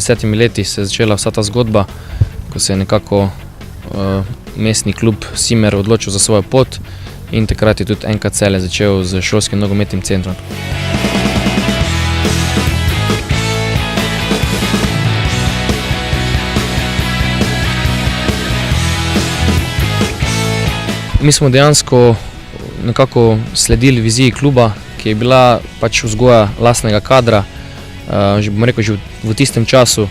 10 leti se je začela vsa ta zgodba, ko se je nekako mestni klub Simer odločil za svojo pot in takrat je tudi NK Celje začel z šolskim nogometnim centrom. Mi smo dejansko nekako sledili viziji kluba, ki je bila pač vzgoja lastnega kadra, že v tistem času.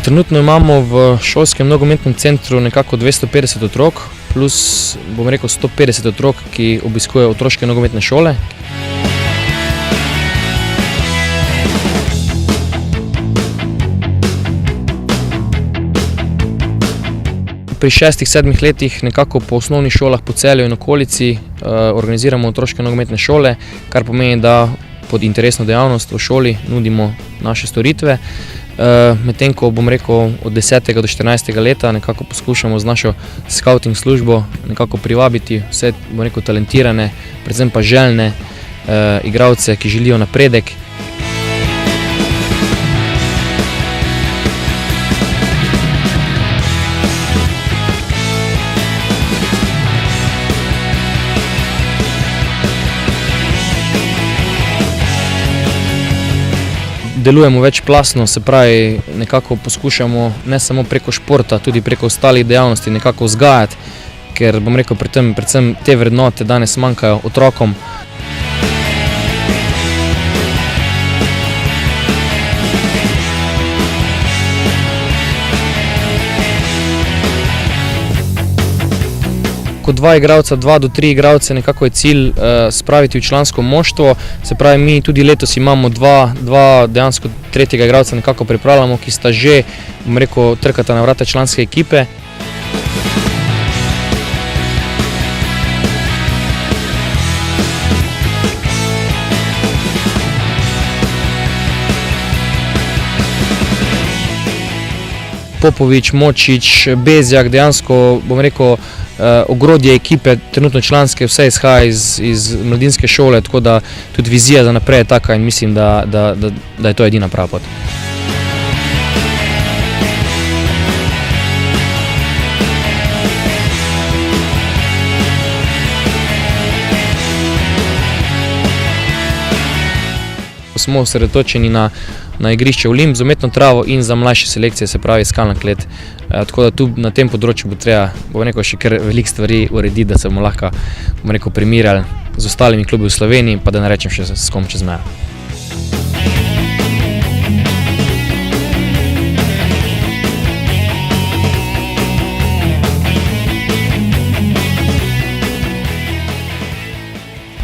Trenutno imamo v šolskem nogometnem centru nekako 250 otrok, plus 150 otrok, ki obiskujejo otroške nogometne šole. Pri 6-7 letih nekako po osnovnih šolah po Celju in okolici organiziramo otroške nogometne šole, kar pomeni, da pod interesno dejavnost v šoli nudimo naše storitve. Medtem ko od 10. do 14. leta nekako poskušamo z našo scouting službo nekako privabiti vse talentirane, predvsem pa željne igralce, ki želijo napredek. Delujemo večplastno, se pravi, nekako poskušamo ne samo preko športa, tudi preko ostalih dejavnosti nekako vzgajati, ker pri tem predvsem te vrednote danes manjkajo otrokom. Kot 2 do 3 igralce nekako je cilj spraviti v člansko moštvo, se pravi, mi tudi letos imamo dva dejansko tretjega igralca nekako pripravljamo, ki sta že, trkata na vrata članske ekipe. Popovič, Močič, Bezjak, dejansko ogrodje ekipe, trenutno članske, vse izhaja iz mladinske šole, tako da tudi vizija za naprej je taka in mislim, da je to edina prava pot. Smo osredotočeni na igrišče Olimp z umetno travo in za mlajše selekcije, se pravi skalna klet. Tako da tu na tem področju bo treba še kar veliko stvari urediti, da se bomo lahko primerjali z ostalimi klubi v Sloveniji, pa da ne rečem še s kom čez mejo.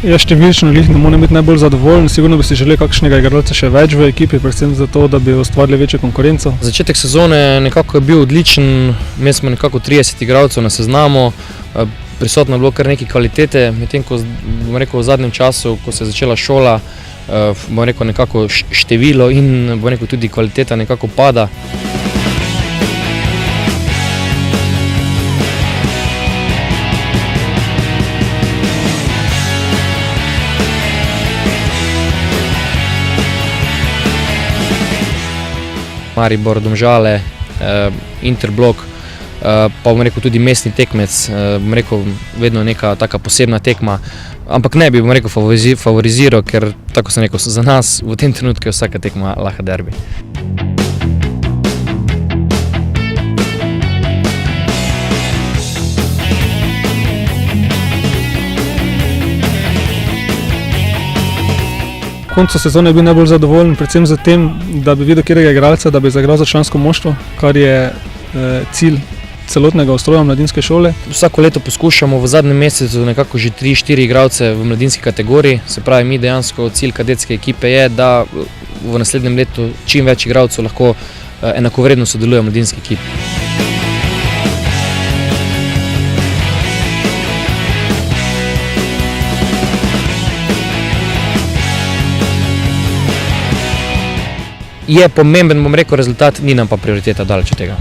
Jaz številčno ne morem biti najbolj zadovoljen, sigurno bi si želel kakšnega igralca še več v ekipi, predvsem zato, da bi ustvarili večjo konkurenco. Začetek sezone nekako je bil odličen, imeli smo nekako 30 igralcev na seznamu, prisotno je bilo kar nekaj kvalitete, medtem ko v zadnjem času, ko se je začela šola, nekako število in tudi kvaliteta nekako pada. Maribor, Domžale, Interblok, pa tudi mestni tekmec, vedno neka taka posebna tekma, ampak ne bi favoriziral, ker tako sem rekel, za nas v tem trenutku je vsaka tekma lahko derbi. V koncu sezone je bil najbolj zadovoljen, predvsem z tem, da bi videl katerega igralca, da bi zaigral za člansko moštvo, kar je cilj celotnega ustroja mladinske šole. Vsako leto poskušamo v zadnjem mesecu nekako že 3-4 igralce v mladinski kategoriji, se pravi, mi dejansko cilj kadetske ekipe je, da v naslednjem letu čim več igralcev lahko enakovredno sodeluje v mladinski ekipi. Je pomemben, rezultat, ni nam pa prioriteta daleč od tega.